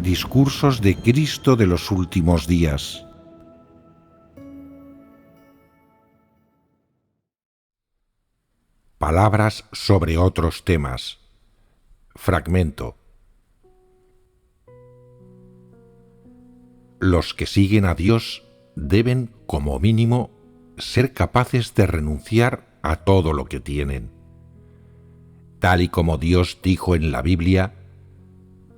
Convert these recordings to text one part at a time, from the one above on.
Discursos de Cristo de los últimos días. Palabras sobre otros temas. Fragmento. Los que siguen a Dios deben, como mínimo, ser capaces de renunciar a todo lo que tienen. Tal y como Dios dijo en la Biblia,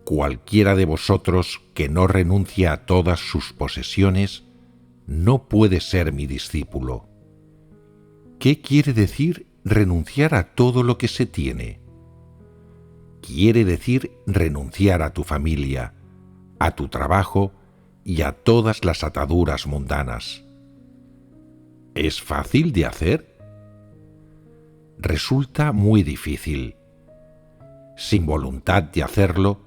cualquiera de vosotros que no renuncie a todas sus posesiones no puede ser mi discípulo. ¿Qué quiere decir renunciar a todo lo que se tiene? Quiere decir renunciar a tu familia, a tu trabajo y a todas las ataduras mundanas. ¿Es fácil de hacer? Resulta muy difícil. Sin voluntad de hacerlo,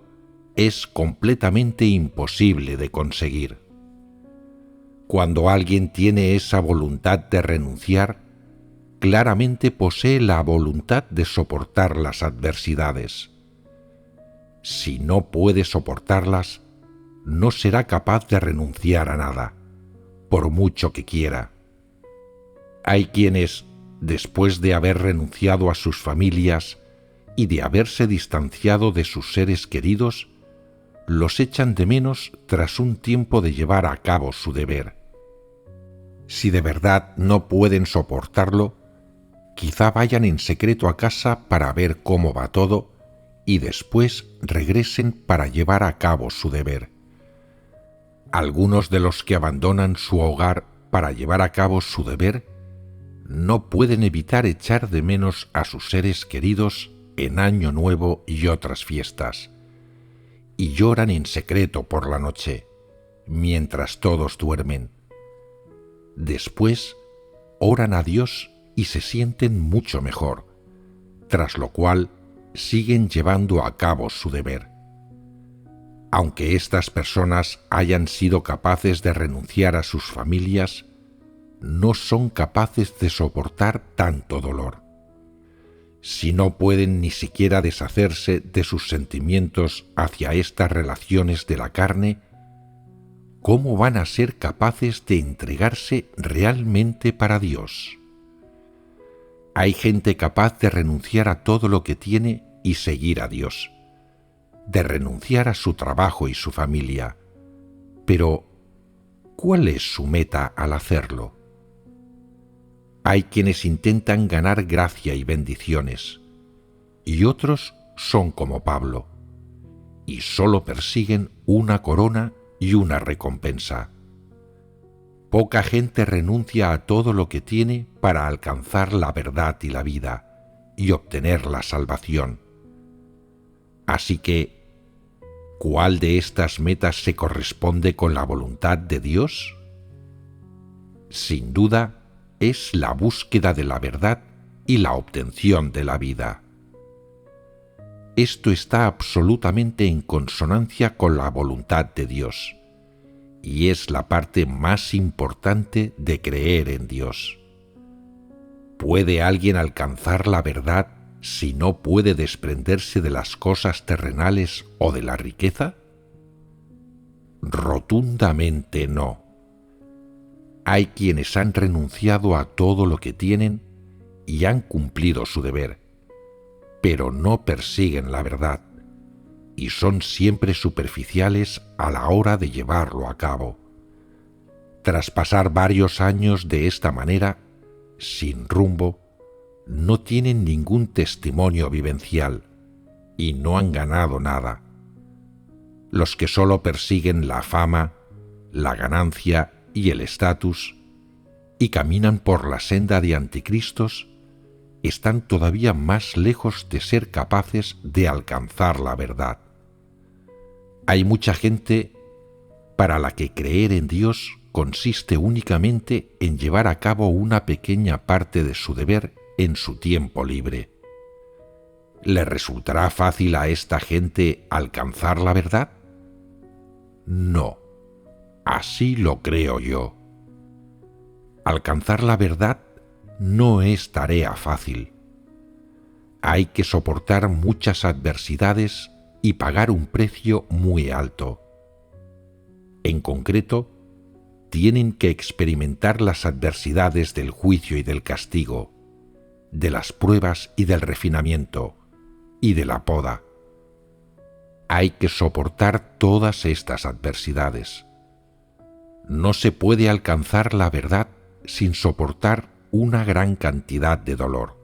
es completamente imposible de conseguir. Cuando alguien tiene esa voluntad de renunciar, claramente posee la voluntad de soportar las adversidades. Si no puede soportarlas, no será capaz de renunciar a nada, por mucho que quiera. Hay quienes, después de haber renunciado a sus familias y de haberse distanciado de sus seres queridos, los echan de menos tras un tiempo de llevar a cabo su deber. Si de verdad no pueden soportarlo, quizá vayan en secreto a casa para ver cómo va todo y después regresen para llevar a cabo su deber. Algunos de los que abandonan su hogar para llevar a cabo su deber no pueden evitar echar de menos a sus seres queridos en Año Nuevo y otras fiestas, y lloran en secreto por la noche, mientras todos duermen. Después oran a Dios y se sienten mucho mejor, tras lo cual siguen llevando a cabo su deber. Aunque estas personas hayan sido capaces de renunciar a sus familias, no son capaces de soportar tanto dolor. Si no pueden ni siquiera deshacerse de sus sentimientos hacia estas relaciones de la carne, ¿cómo van a ser capaces de entregarse realmente para Dios? Hay gente capaz de renunciar a todo lo que tiene y seguir a Dios, de renunciar a su trabajo y su familia. Pero, ¿cuál es su meta al hacerlo? Hay quienes intentan ganar gracia y bendiciones, y otros son como Pablo, y solo persiguen una corona y una recompensa. Poca gente renuncia a todo lo que tiene para alcanzar la verdad y la vida, y obtener la salvación. Así que, ¿cuál de estas metas se corresponde con la voluntad de Dios? Sin duda, es la búsqueda de la verdad y la obtención de la vida. Esto está absolutamente en consonancia con la voluntad de Dios, y es la parte más importante de creer en Dios. ¿Puede alguien alcanzar la verdad si no puede desprenderse de las cosas terrenales o de la riqueza? Rotundamente no. Hay quienes han renunciado a todo lo que tienen y han cumplido su deber, pero no persiguen la verdad, y son siempre superficiales a la hora de llevarlo a cabo. Tras pasar varios años de esta manera, sin rumbo, no tienen ningún testimonio vivencial y no han ganado nada. Los que solo persiguen la fama, la ganancia y el estatus, y caminan por la senda de anticristos, están todavía más lejos de ser capaces de alcanzar la verdad. Hay mucha gente para la que creer en Dios consiste únicamente en llevar a cabo una pequeña parte de su deber en su tiempo libre. ¿Le resultará fácil a esta gente alcanzar la verdad? No. Así lo creo yo. Alcanzar la verdad no es tarea fácil. Hay que soportar muchas adversidades y pagar un precio muy alto. en concreto, tienen que experimentar las adversidades del juicio y del castigo, de las pruebas y del refinamiento, y de la poda. Hay que soportar todas estas adversidades. No se puede alcanzar la verdad sin soportar una gran cantidad de dolor.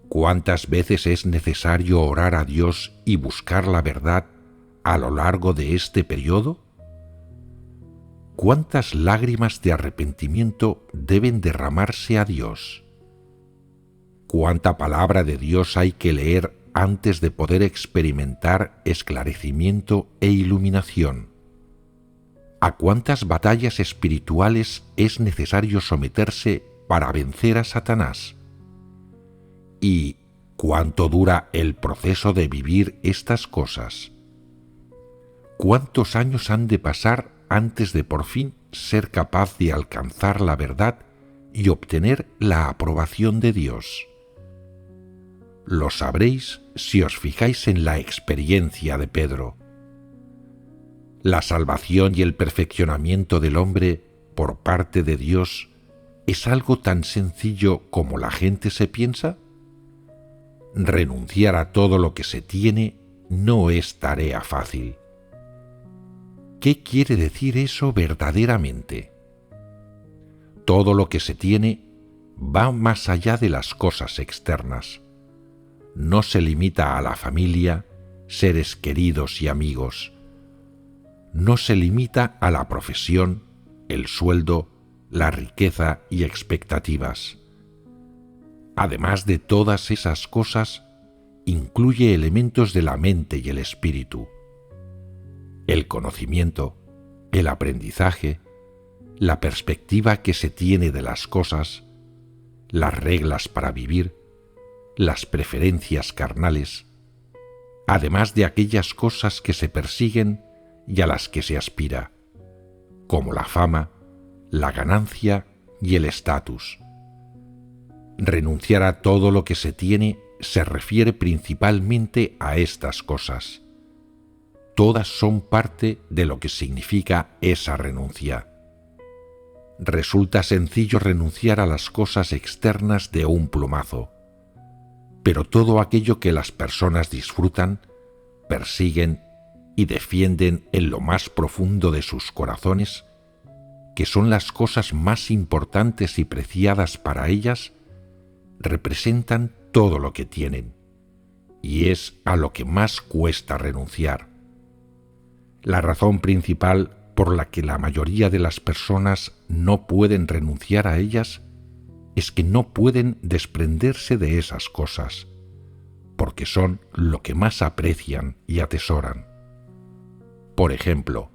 ¿Cuántas veces es necesario orar a Dios y buscar la verdad a lo largo de este periodo? ¿Cuántas lágrimas de arrepentimiento deben derramarse a Dios? ¿Cuánta palabra de Dios hay que leer antes de poder experimentar esclarecimiento e iluminación? ¿A cuántas batallas espirituales es necesario someterse para vencer a Satanás? ¿Y cuánto dura el proceso de vivir estas cosas? ¿Cuántos años han de pasar antes de por fin ser capaz de alcanzar la verdad y obtener la aprobación de Dios? Lo sabréis si os fijáis en la experiencia de Pedro. La salvación y el perfeccionamiento del hombre por parte de Dios es algo tan sencillo como la gente se piensa. Renunciar a todo lo que se tiene no es tarea fácil. ¿Qué quiere decir eso verdaderamente? Todo lo que se tiene va más allá de las cosas externas. No se limita a la familia, seres queridos y amigos. No se limita a la profesión, el sueldo, la riqueza y expectativas. Además de todas esas cosas, incluye elementos de la mente y el espíritu. El conocimiento, el aprendizaje, la perspectiva que se tiene de las cosas, las reglas para vivir, las preferencias carnales, además de aquellas cosas que se persiguen y a las que se aspira, como la fama, la ganancia y el estatus. Renunciar a todo lo que se tiene se refiere principalmente a estas cosas. Todas son parte de lo que significa esa renuncia. Resulta sencillo renunciar a las cosas externas de un plumazo, pero todo aquello que las personas disfrutan, persiguen y defienden en lo más profundo de sus corazones, que son las cosas más importantes y preciadas para ellas, representan todo lo que tienen, y es a lo que más cuesta renunciar. La razón principal por la que la mayoría de las personas no pueden renunciar a ellas es que no pueden desprenderse de esas cosas, porque son lo que más aprecian y atesoran. Por ejemplo,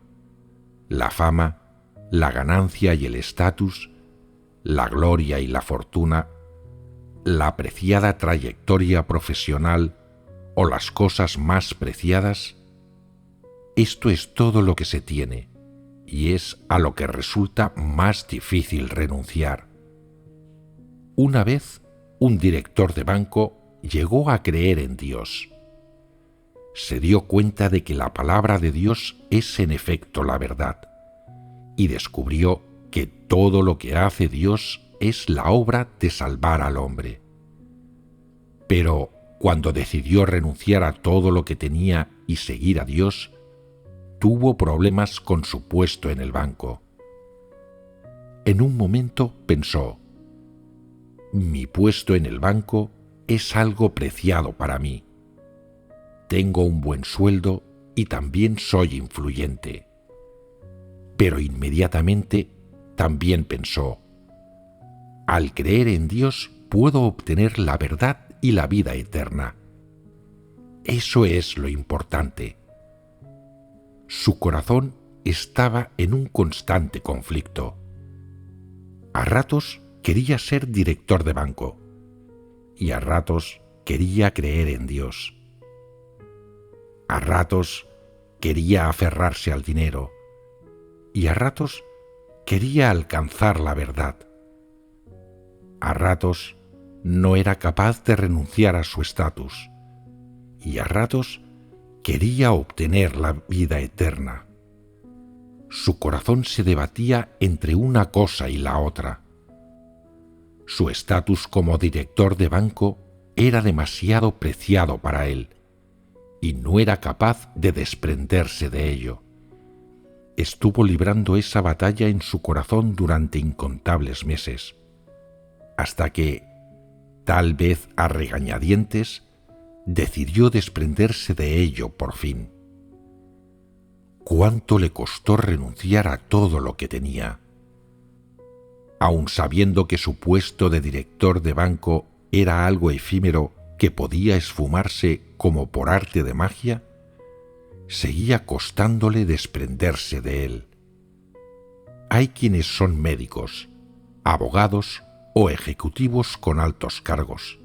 la fama, la ganancia y el estatus, la gloria y la fortuna, la apreciada trayectoria profesional o las cosas más preciadas. Esto es todo lo que se tiene y es a lo que resulta más difícil renunciar. Una vez, un director de banco llegó a creer en Dios. Se dio cuenta de que la palabra de Dios es en efecto la verdad y descubrió que todo lo que hace Dios es la obra de salvar al hombre. Pero cuando decidió renunciar a todo lo que tenía y seguir a Dios, tuvo problemas con su puesto en el banco. En un momento pensó: mi puesto en el banco es algo preciado para mí. Tengo un buen sueldo y también soy influyente. Pero inmediatamente también pensó: al creer en Dios puedo obtener la verdad y la vida eterna. Eso es lo importante. Su corazón estaba en un constante conflicto. A ratos quería ser director de banco y a ratos quería creer en Dios. A ratos quería aferrarse al dinero y a ratos quería alcanzar la verdad. A ratos no era capaz de renunciar a su estatus y a ratos quería obtener la vida eterna. Su corazón se debatía entre una cosa y la otra. Su estatus como director de banco era demasiado preciado para él, y no era capaz de desprenderse de ello. Estuvo librando esa batalla en su corazón durante incontables meses, hasta que, tal vez a regañadientes, decidió desprenderse de ello por fin. ¿Cuánto le costó renunciar a todo lo que tenía? Aun sabiendo que su puesto de director de banco era algo efímero que podía esfumarse como por arte de magia, seguía costándole desprenderse de él. Hay quienes son médicos, abogados o ejecutivos con altos cargos,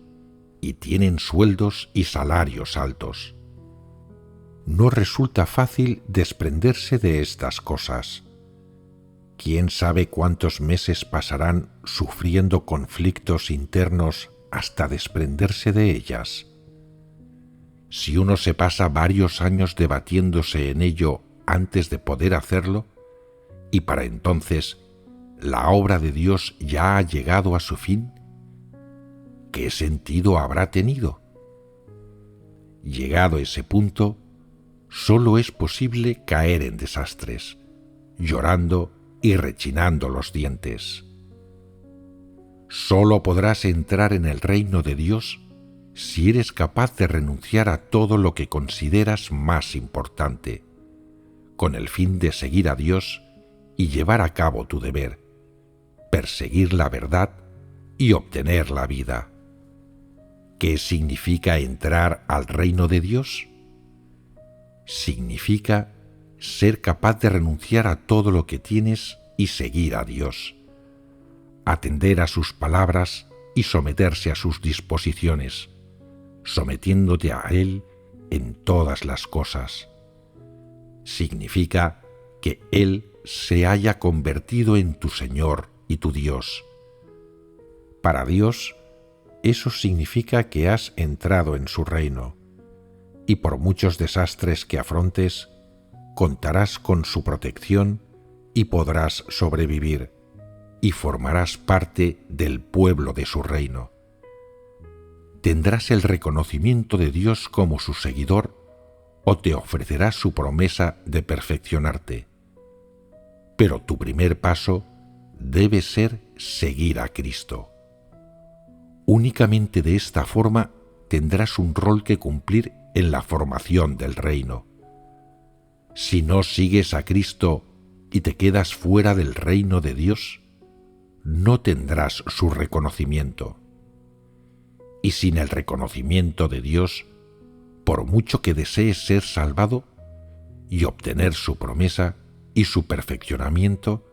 y tienen sueldos y salarios altos. No resulta fácil desprenderse de estas cosas. ¿Quién sabe cuántos meses pasarán sufriendo conflictos internos hasta desprenderse de ellas? Si uno se pasa varios años debatiéndose en ello antes de poder hacerlo, y para entonces la obra de Dios ya ha llegado a su fin, ¿qué sentido habrá tenido? Llegado ese punto, solo es posible caer en desastres, llorando y rechinando los dientes. Solo podrás entrar en el reino de Dios si eres capaz de renunciar a todo lo que consideras más importante, con el fin de seguir a Dios y llevar a cabo tu deber, perseguir la verdad y obtener la vida. ¿Qué significa entrar al reino de Dios? Significa ser capaz de renunciar a todo lo que tienes y seguir a Dios, atender a sus palabras y someterse a sus disposiciones, sometiéndote a Él en todas las cosas. Significa que Él se haya convertido en tu Señor y tu Dios. Para Dios, eso significa que has entrado en su reino, y por muchos desastres que afrontes, contarás con su protección y podrás sobrevivir, y formarás parte del pueblo de su reino. Tendrás el reconocimiento de Dios como su seguidor o te ofrecerá su promesa de perfeccionarte. Pero tu primer paso debe ser seguir a Cristo. Únicamente de esta forma tendrás un rol que cumplir en la formación del reino. Si no sigues a Cristo y te quedas fuera del reino de Dios, no tendrás su reconocimiento. Y sin el reconocimiento de Dios, por mucho que desees ser salvado y obtener su promesa y su perfeccionamiento,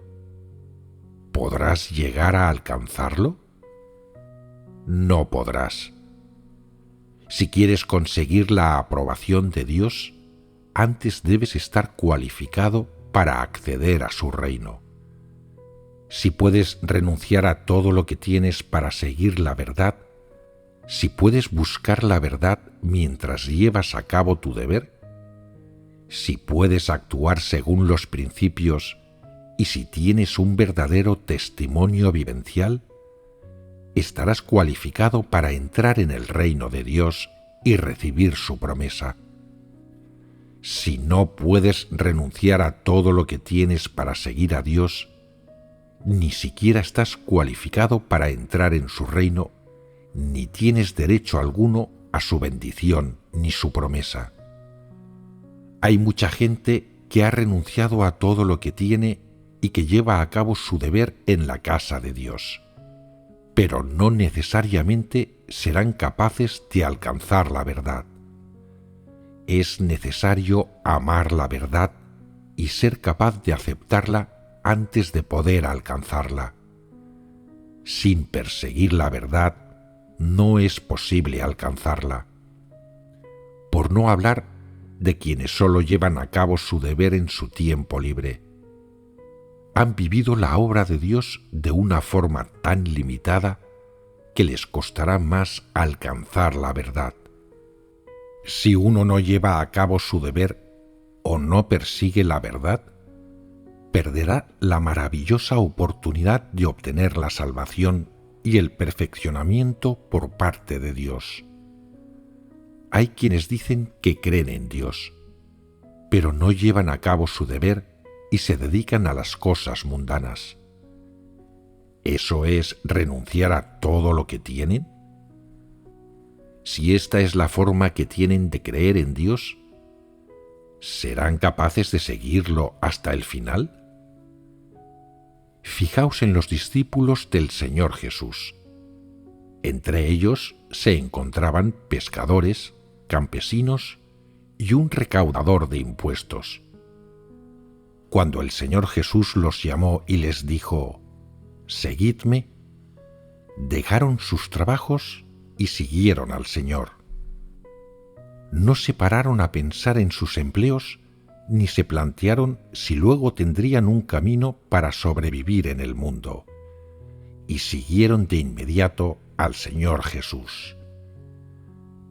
¿podrás llegar a alcanzarlo? No podrás. Si quieres conseguir la aprobación de Dios, antes debes estar cualificado para acceder a su reino. Si puedes renunciar a todo lo que tienes para seguir la verdad, si puedes buscar la verdad mientras llevas a cabo tu deber, si puedes actuar según los principios y si tienes un verdadero testimonio vivencial, estarás cualificado para entrar en el reino de Dios y recibir su promesa. Si no puedes renunciar a todo lo que tienes para seguir a Dios, ni siquiera estás cualificado para entrar en su reino, ni tienes derecho alguno a su bendición ni su promesa. Hay mucha gente que ha renunciado a todo lo que tiene y que lleva a cabo su deber en la casa de Dios, pero no necesariamente serán capaces de alcanzar la verdad. Es necesario amar la verdad y ser capaz de aceptarla antes de poder alcanzarla. Sin perseguir la verdad, no es posible alcanzarla. Por no hablar de quienes solo llevan a cabo su deber en su tiempo libre. Han vivido la obra de Dios de una forma tan limitada que les costará más alcanzar la verdad. Si uno no lleva a cabo su deber o no persigue la verdad, perderá la maravillosa oportunidad de obtener la salvación y el perfeccionamiento por parte de Dios. Hay quienes dicen que creen en Dios, pero no llevan a cabo su deber y se dedican a las cosas mundanas. ¿Eso es renunciar a todo lo que tienen? Si esta es la forma que tienen de creer en Dios, ¿serán capaces de seguirlo hasta el final? Fijaos en los discípulos del Señor Jesús. Entre ellos se encontraban pescadores, campesinos y un recaudador de impuestos. Cuando el Señor Jesús los llamó y les dijo: «Seguidme», dejaron sus trabajos y siguieron al Señor. No se pararon a pensar en sus empleos ni se plantearon si luego tendrían un camino para sobrevivir en el mundo, y siguieron de inmediato al Señor Jesús.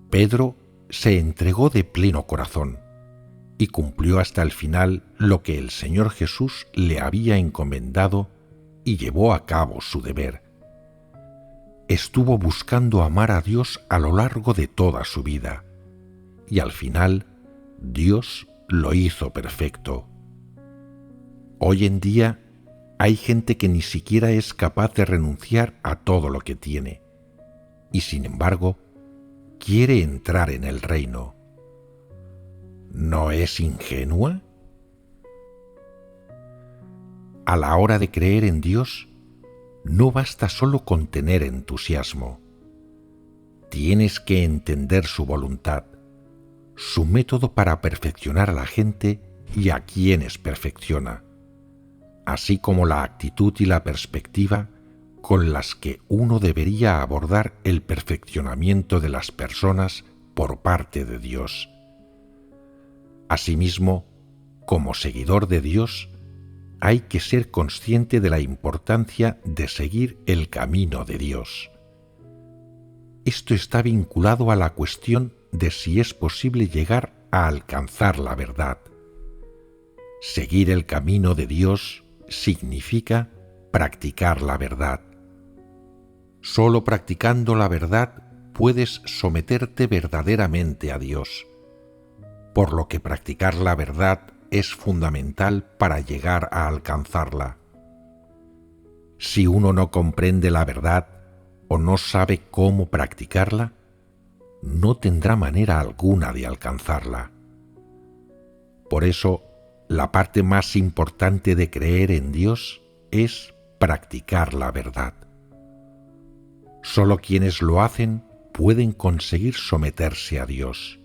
Pedro se entregó de pleno corazón y cumplió hasta el final lo que el Señor Jesús le había encomendado y llevó a cabo su deber. Estuvo buscando amar a Dios a lo largo de toda su vida, y al final Dios lo hizo perfecto. Hoy en día hay gente que ni siquiera es capaz de renunciar a todo lo que tiene, y sin embargo quiere entrar en el reino. ¿No es ingenua? A la hora de creer en Dios, no basta solo con tener entusiasmo. Tienes que entender su voluntad, su método para perfeccionar a la gente y a quienes perfecciona, así como la actitud y la perspectiva con las que uno debería abordar el perfeccionamiento de las personas por parte de Dios. Asimismo, como seguidor de Dios, hay que ser consciente de la importancia de seguir el camino de Dios. Esto está vinculado a la cuestión de si es posible llegar a alcanzar la verdad. Seguir el camino de Dios significa practicar la verdad. Solo practicando la verdad puedes someterte verdaderamente a Dios, por lo que practicar la verdad es fundamental para llegar a alcanzarla. Si uno no comprende la verdad o no sabe cómo practicarla, no tendrá manera alguna de alcanzarla. Por eso, la parte más importante de creer en Dios es practicar la verdad. Solo quienes lo hacen pueden conseguir someterse a Dios.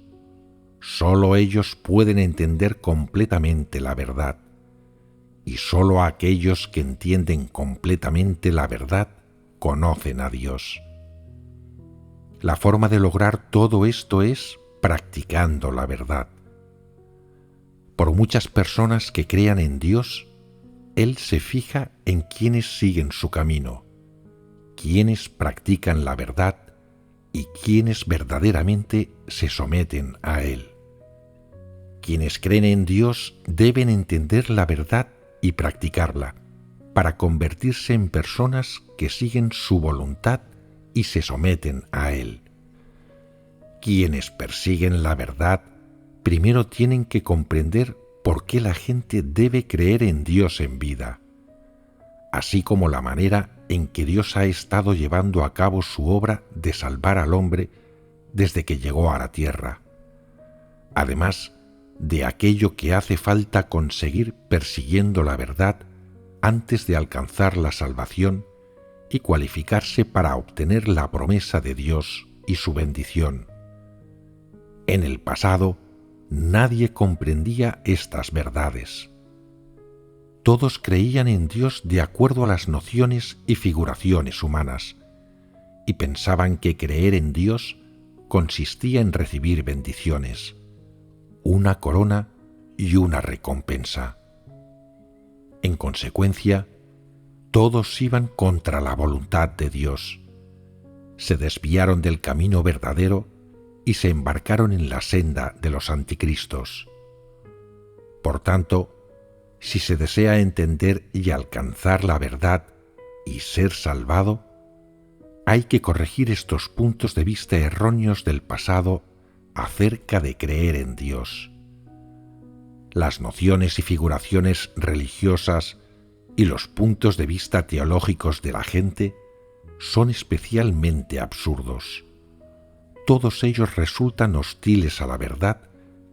Solo ellos pueden entender completamente la verdad, y solo aquellos que entienden completamente la verdad conocen a Dios. La forma de lograr todo esto es practicando la verdad. Por muchas personas que crean en Dios, Él se fija en quienes siguen su camino, quienes practican la verdad y quienes verdaderamente se someten a Él. Quienes creen en Dios deben entender la verdad y practicarla para convertirse en personas que siguen su voluntad y se someten a Él. Quienes persiguen la verdad primero tienen que comprender por qué la gente debe creer en Dios en vida, así como la manera en que Dios ha estado llevando a cabo su obra de salvar al hombre desde que llegó a la tierra, además de aquello que hace falta conseguir persiguiendo la verdad antes de alcanzar la salvación y cualificarse para obtener la promesa de Dios y su bendición. En el pasado, nadie comprendía estas verdades. Todos creían en Dios de acuerdo a las nociones y figuraciones humanas, y pensaban que creer en Dios consistía en recibir bendiciones, una corona y una recompensa. En consecuencia, todos iban contra la voluntad de Dios, se desviaron del camino verdadero y se embarcaron en la senda de los anticristos. Por tanto, Si se desea entender y alcanzar la verdad y ser salvado, hay que corregir estos puntos de vista erróneos del pasado acerca de creer en Dios. Las nociones y figuraciones religiosas y los puntos de vista teológicos de la gente son especialmente absurdos. Todos ellos resultan hostiles a la verdad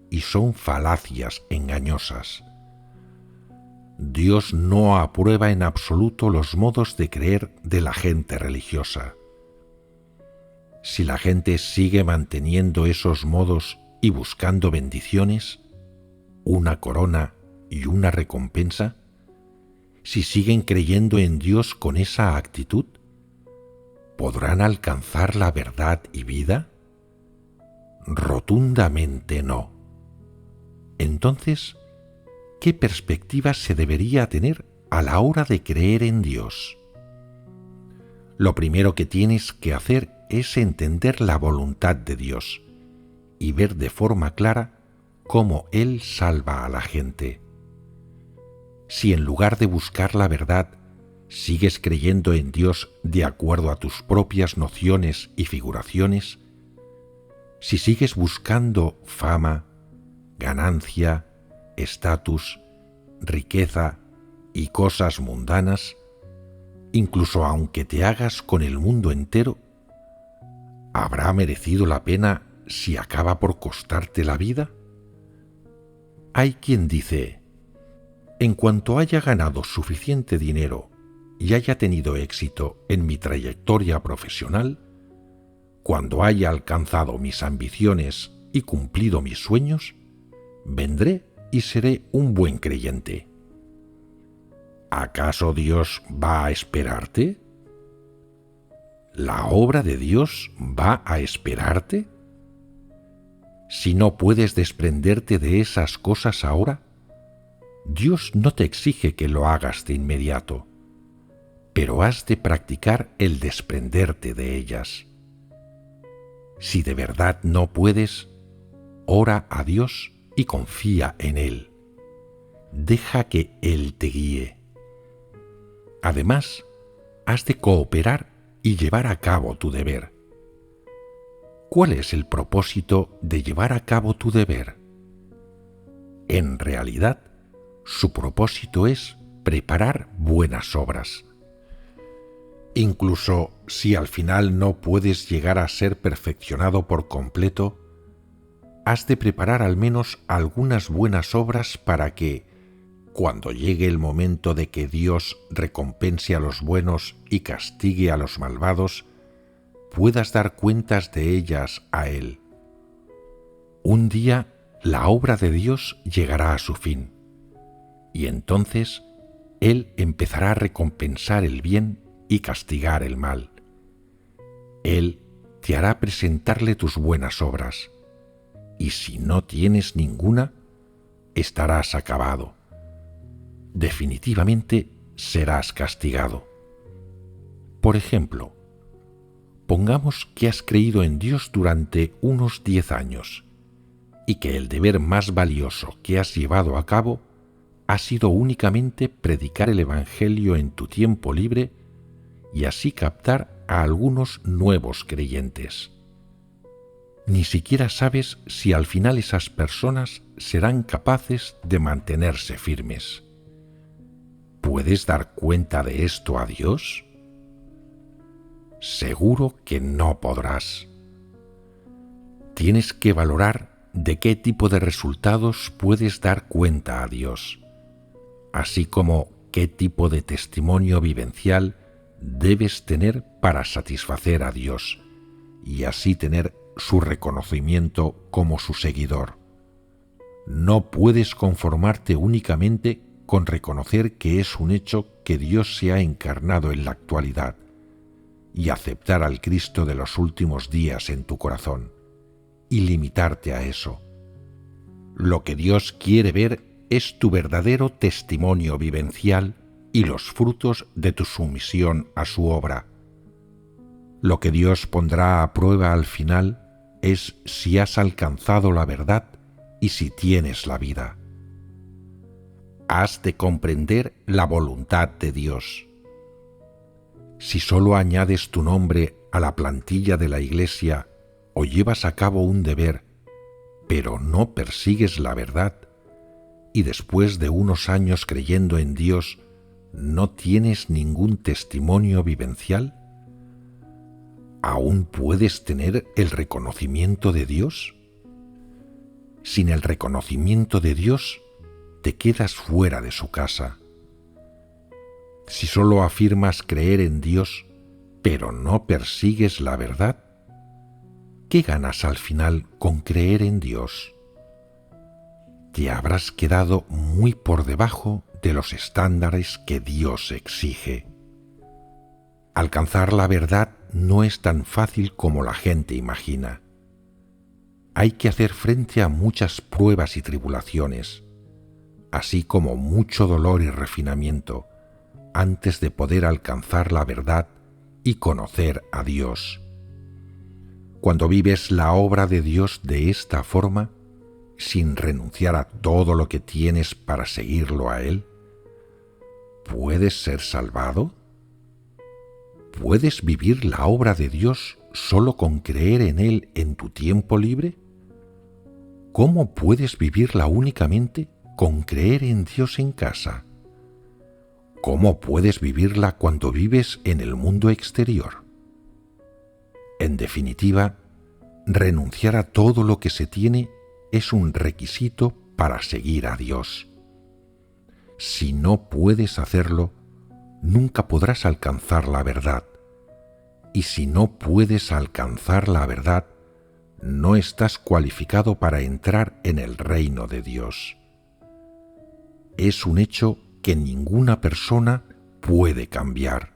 y son falacias engañosas. Dios no aprueba en absoluto los modos de creer de la gente religiosa. Si la gente sigue manteniendo esos modos y buscando bendiciones, una corona y una recompensa, si siguen creyendo en Dios con esa actitud, ¿podrán alcanzar la verdad y vida? Rotundamente no. Entonces, ¿qué perspectiva se debería tener a la hora de creer en Dios? Lo primero que tienes que hacer es entender la voluntad de Dios y ver de forma clara cómo Él salva a la gente. Si en lugar de buscar la verdad, sigues creyendo en Dios de acuerdo a tus propias nociones y figuraciones, si sigues buscando fama, ganancia, estatus, riqueza y cosas mundanas, incluso aunque te hagas con el mundo entero, ¿habrá merecido la pena si acaba por costarte la vida? Hay quien dice: en cuanto haya ganado suficiente dinero y haya tenido éxito en mi trayectoria profesional, cuando haya alcanzado mis ambiciones y cumplido mis sueños, vendré y seré un buen creyente. ¿Acaso Dios va a esperarte? ¿La obra de Dios va a esperarte? Si no puedes desprenderte de esas cosas ahora, Dios no te exige que lo hagas de inmediato, pero has de practicar el desprenderte de ellas. Si de verdad no puedes, ora a Dios y confía en Él. Deja que Él te guíe. Además, has de cooperar y llevar a cabo tu deber. ¿Cuál es el propósito de llevar a cabo tu deber? En realidad, su propósito es preparar buenas obras. Incluso si al final no puedes llegar a ser perfeccionado por completo, has de preparar al menos algunas buenas obras para que, cuando llegue el momento de que Dios recompense a los buenos y castigue a los malvados, puedas dar cuentas de ellas a Él. Un día la obra de Dios llegará a su fin, y entonces Él empezará a recompensar el bien y castigar el mal. Él te hará presentarle tus buenas obras, y si no tienes ninguna, estarás acabado. Definitivamente serás castigado. Por ejemplo, pongamos que has creído en Dios durante unos 10 años y que el deber más valioso que has llevado a cabo ha sido únicamente predicar el Evangelio en tu tiempo libre y así captar a algunos nuevos creyentes. Ni siquiera sabes si al final esas personas serán capaces de mantenerse firmes. ¿Puedes dar cuenta de esto a Dios? Seguro que no podrás. Tienes que valorar de qué tipo de resultados puedes dar cuenta a Dios, así como qué tipo de testimonio vivencial debes tener para satisfacer a Dios y así tener su reconocimiento como su seguidor. No puedes conformarte únicamente con reconocer que es un hecho que Dios se ha encarnado en la actualidad y aceptar al Cristo de los últimos días en tu corazón y limitarte a eso. Lo que Dios quiere ver es tu verdadero testimonio vivencial y los frutos de tu sumisión a su obra. Lo que Dios pondrá a prueba al final es si has alcanzado la verdad y si tienes la vida. has de comprender la voluntad de Dios. Si solo añades tu nombre a la plantilla de la Iglesia o llevas a cabo un deber, pero no persigues la verdad, y después de unos años creyendo en Dios, no tienes ningún testimonio vivencial, ¿aún puedes tener el reconocimiento de Dios? Sin el reconocimiento de Dios, te quedas fuera de su casa. Si solo afirmas creer en Dios, pero no persigues la verdad, ¿qué ganas al final con creer en Dios? Te habrás quedado muy por debajo de los estándares que Dios exige. Alcanzar la verdad no es tan fácil como la gente imagina. Hay que hacer frente a muchas pruebas y tribulaciones, así como mucho dolor y refinamiento, antes de poder alcanzar la verdad y conocer a Dios. Cuando vives la obra de Dios de esta forma, sin renunciar a todo lo que tienes para seguirlo a Él, ¿puedes ser salvado? ¿Puedes vivir la obra de Dios solo con creer en Él en tu tiempo libre? ¿Cómo puedes vivirla únicamente con creer en Dios en casa? ¿Cómo puedes vivirla cuando vives en el mundo exterior? En definitiva, renunciar a todo lo que se tiene es un requisito para seguir a Dios. Si no puedes hacerlo, nunca podrás alcanzar la verdad. Y si no puedes alcanzar la verdad, no estás cualificado para entrar en el reino de Dios. Es un hecho que ninguna persona puede cambiar.